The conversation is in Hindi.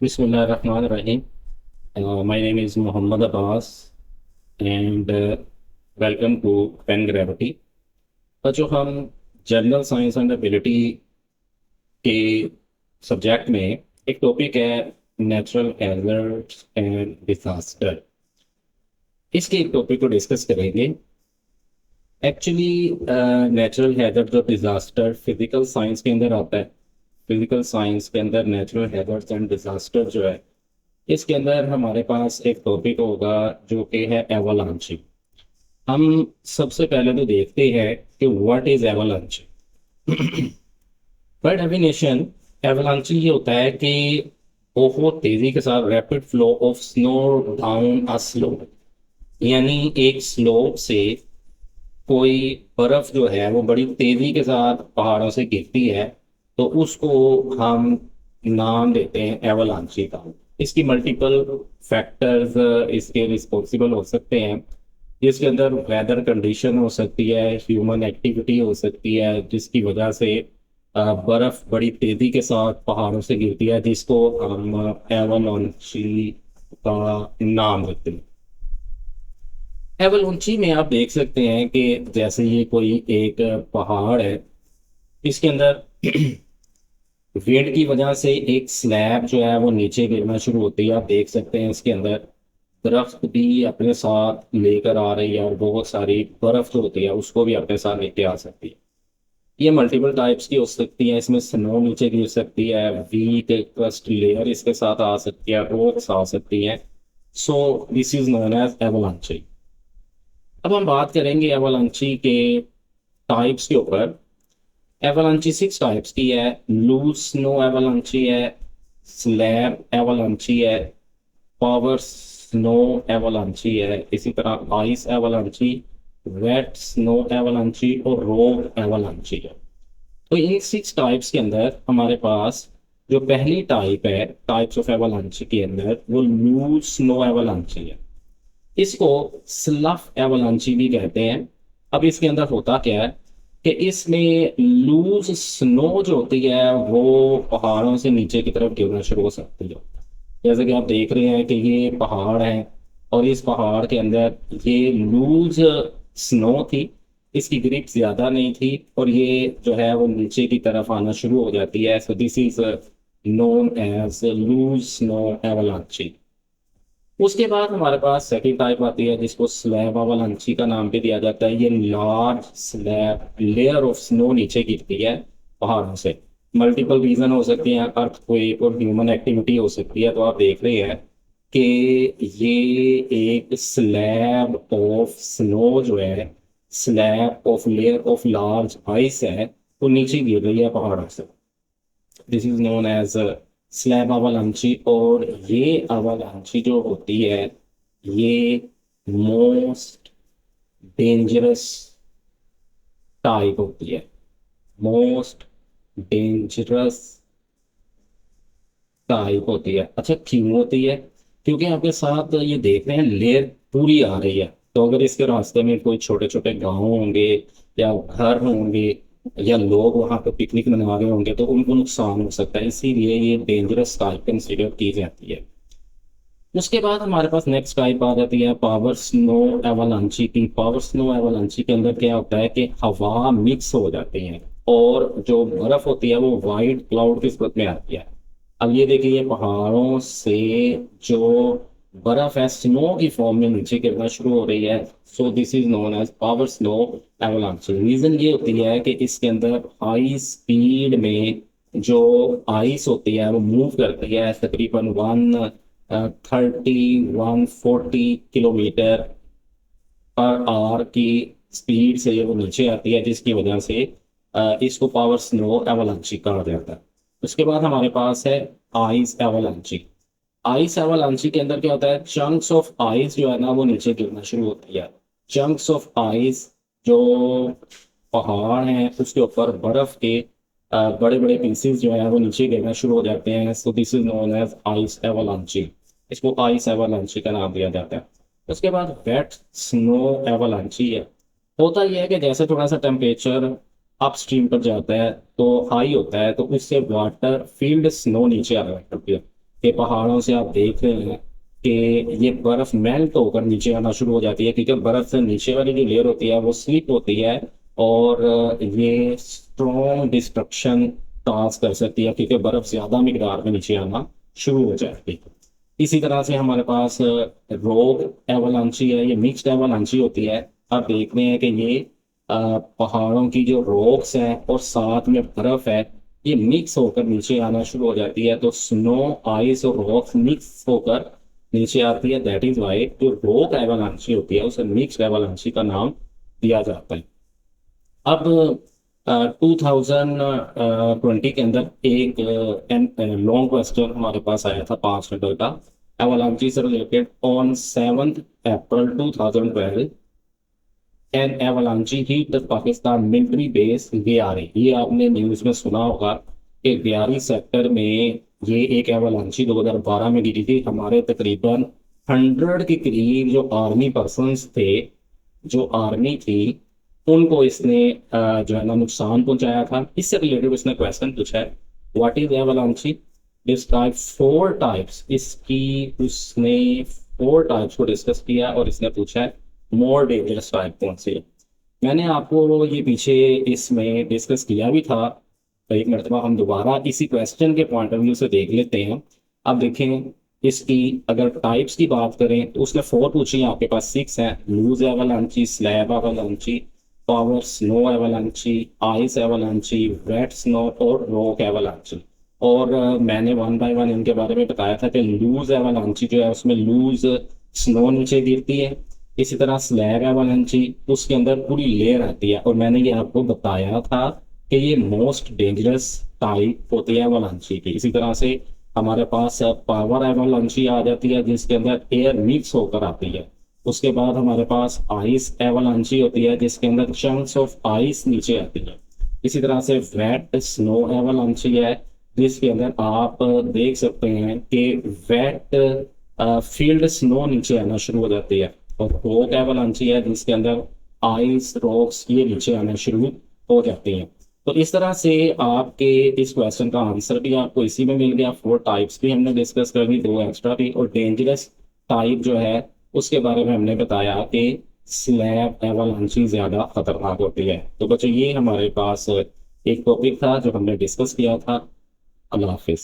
Bismillahirrahmanirrahim. My name is Muhammad Abbas and welcome to Pen Gravity. तो जो हम जनरल साइंस एंड एबिलिटी के सब्जेक्ट में एक टॉपिक है नेचुरल हैजर्ड्स एंड डिजास्टर। इसके एक टॉपिक को डिस्कस करेंगे। एक्चुअली नेचुरल हैजर्ड और डिजास्टर फिजिकल साइंस के अंदर आता है। फिजिकल साइंस के अंदर नेचुरल हैजर्ड्स एंड डिजास्टर जो है, इसके अंदर हमारे पास एक टॉपिक होगा जो कि है एवलांची। हम सबसे पहले तो देखते हैं कि व्हाट इज एवलांची। बाय डेफिनेशन एवलांची ये होता है कि बहुत तेजी के साथ rapid flow of snow down a slope, यानी एक स्लोप से कोई बर्फ जो है वो बड़ी तेजी के साथ पहाड़ों से गिरती है, तो उसको हम नाम देते हैं एवलांची का। इसकी मल्टीपल फैक्टर्स इसके रिस्पॉन्सिबल हो सकते हैं, जिसके अंदर वेदर कंडीशन हो सकती है, ह्यूमन एक्टिविटी हो सकती है, जिसकी वजह से बर्फ बड़ी तेजी के साथ पहाड़ों से गिरती है, जिसको हम एवलांची का नाम देते हैं। एवलांची में आप देख सकते हैं कि जैसे ये कोई एक पहाड़ है, इसके अंदर विंड की वजह से एक स्लैब जो है वो नीचे गिरना शुरू होती है। आप देख सकते हैं इसके अंदर दरख्त भी अपने साथ लेकर आ रही है और बहुत सारी बर्फ जो होती है उसको भी अपने साथ लेके आ सकती है। ये मल्टीपल टाइप्स की हो सकती है। इसमें स्नो नीचे गिर सकती है, वीक क्रस्ट लेयर इसके साथ आ सकती है, रॉक्स आ सकती है। So this is known as avalanche. अब हम बात करेंगे एवलांची के टाइप्स के ऊपर। एवलांची 6 टाइप्स की है। लूज स्नो एवलांची है, स्लैब एवलांची है, पावर स्नो एवलांची है, इसी तरह आइस एवलांची, वेट स्नो एवलांची और रॉक एवलांची है। तो इन 6 टाइप्स के अंदर हमारे पास जो पहली टाइप है टाइप्स ऑफ एवलांची के अंदर, वो लूज स्नो एवलांची है। इसको स्लफ एवलांची भी कहते हैं। अब इसके अंदर होता क्या है कि इसमें लूज स्नो जो होती है वो पहाड़ों से नीचे की तरफ गिरना शुरू हो सकती है। जैसे कि आप देख रहे हैं कि ये पहाड़ है और इस पहाड़ के अंदर ये लूज स्नो थी, इसकी ग्रिप ज्यादा नहीं थी और ये जो है वो नीचे की तरफ आना शुरू हो जाती है। So this is known as loose snow avalanche. उसके बाद हमारे पास सेकंड टाइप आती है जिसको स्लैब अवलांची का नाम भी दिया जाता है। ये large slab layer of snow नीचे गिरती है पहाड़ों से। मल्टीपल रीजन हो सकती हैं, अर्थक्वेक और ह्यूमन एक्टिविटी हो सकती है। तो आप देख रहे हैं कि ये एक स्लैब ऑफ स्नो जो है, slab of layer of large ice है, वो नीचे गिर रही है पहाड़ों से। This is known as slab avalanche. और ये अवलांची जो होती है ये मोस्ट डेंजरस टाइप होती है। मोस्ट डेंजरस टाइप होती है। अच्छा, क्यों होती है? क्योंकि आपके साथ ये देख रहे हैं लेयर पूरी आ रही है, तो अगर इसके रास्ते में कोई छोटे छोटे गांव होंगे या घर होंगे या लोग वहां पे पिकनिक मना रहे होंगे तो उनको नुकसान हो सकता है, इसीलिए ये डेंजरस टाइप कंसिडर की जाती है। उसके बाद हमारे पास नेक्स्ट टाइप आ जाती है पावर स्नो एवलांची की। पावर स्नो एवलांची के अंदर क्या होता है कि हवा मिक्स हो जाती है और जो बर्फ होती है वो वाइट क्लाउड की सूरत में आती है। अब ये देखिए, ये पहाड़ों से जो बर्फ है स्नो की फॉर्म में नीचे गिरना शुरू हो रही है। So this is known as power snow avalanche. Reason ये होती है कि इसके अंदर हाई स्पीड में जो आइस होती है वो मूव करती है, तकरीबन 130 140 किलोमीटर पर आवर की स्पीड से वो नीचे आती है, जिसकी वजह से इसको पावर स्नो एवलांची कहा जाता है। उसके बाद हमारे पास है आइस एवलांची। आइस एवलांची के अंदर क्या होता है, चंक्स ऑफ आइस जो है ना वो नीचे गिरना शुरू होती है। चंक्स ऑफ आइस जो पहाड़ हैं उसके ऊपर बर्फ के बड़े बड़े पीसेस जो है वो नीचे गिरना शुरू हो जाते हैं। So this is known as ice avalanche. इसको आइस एवलांची का नाम दिया जाता है। उसके बाद वेट स्नो एवलांची है। होता यह है कि जैसे थोड़ा सा टेम्परेचर अपस्ट्रीम पर जाता है तो हाई होता है, तो उससे वाटर फील्ड स्नो नीचे आ रहा है। कि पहाड़ों से आप देख रहे हैं कि ये बर्फ मेल्ट होकर नीचे आना शुरू हो जाती है, क्योंकि बर्फ से नीचे वाली जो लेयर होती है वो स्लिप होती है, और ये स्ट्रॉन्ग डिस्ट्रक्शन काज कर सकती है, क्योंकि बर्फ ज्यादा मिकदार में नीचे आना शुरू हो जाएगी। इसी तरह से हमारे पास रोग एवलांची है, ये मिक्स्ड एवलांची होती है। आप देख रहे हैं कि ये पहाड़ों की जो रॉक्स हैं और साथ में बर्फ है, ये मिक्स होकर नीचे आना शुरू हो जाती है। तो स्नो, आइस और रॉक्स मिक्स होकर नीचे आती है। दैट इज वाई जो रॉक एवलांची होती है उसे मिक्स्ड एवलांची का नाम दिया जाता है। अब 2020 के अंदर एक लॉन्ग क्वेश्चन हमारे पास आया था 5 नंबर का, एवलांची से related. On 7 April 2012 an avalanche hit the Pakistan military base Gayari. ये आपने न्यूज में सुना होगा कि गयारी सेक्टर में ये एक एवलांची 2012 में गिरी थी। हमारे तकरीबन 100 के करीब जो आर्मी पर्सन्स थे, जो आर्मी थी, उनको इसने जो है ना नुकसान पहुंचाया था। इससे रिलेटेड इसने क्वेश्चन पूछा है, व्हाट इज एवलांची डिस्क्राइब 4 टाइप्स। इसकी उसने 4 टाइप्स को डिस्कस किया और इसने पूछा है मोर डेंजरस टाइप कौन सी है। मैंने आपको ये पीछे इसमें डिस्कस किया भी था, एक मरतबा हम दोबारा इसी क्वेश्चन के पॉइंट ऑफ व्यू से देख लेते हैं। अब देखें, इसकी अगर टाइप्स की बात करें तो उसने 4 पूछी है, आपके पास 6 हैं। Loose avalanche, slab avalanche, power snow avalanche, ice avalanche, wet snow और रॉक एवलांची। और मैंने 1 बाय 1 इनके बारे में बताया था कि लूज एवलांची जो है उसमें लूज स्नो नीचे गिरती है। इसी तरह स्लैब एवलांची, उसके अंदर पूरी लेयर आती है, और मैंने ये आपको बताया था कि ये मोस्ट डेंजरस टाइप होती है एवलांची की। इसी तरह से हमारे पास पावर एवलांची आ जाती है, जिसके अंदर एयर मिक्स होकर आती है। उसके बाद हमारे पास आइस एवलांची होती है, जिसके अंदर चंक्स ऑफ आइस नीचे आती है। इसी तरह से वेट स्नो एवलांची है, जिसके अंदर आप देख सकते हैं कि वेट फील्ड स्नो नीचे आना शुरू हो जाती है। और रॉक एवलांची है, जिसके अंदर आइस रॉक्स ये नीचे आने शुरू हो जाती हैं। तो इस तरह से आपके इस क्वेश्चन का आंसर भी आपको इसी में मिल गया। 4 टाइप्स भी हमने डिस्कस कर ली, 2 एक्स्ट्रा भी। और डेंजरस टाइप जो है उसके बारे में हमने बताया कि स्लैब एवलांची ज्यादा खतरनाक होती है। तो बच्चों, ये हमारे पास एक टॉपिक था जो हमने डिस्कस किया था। अल्लाह हाफिज।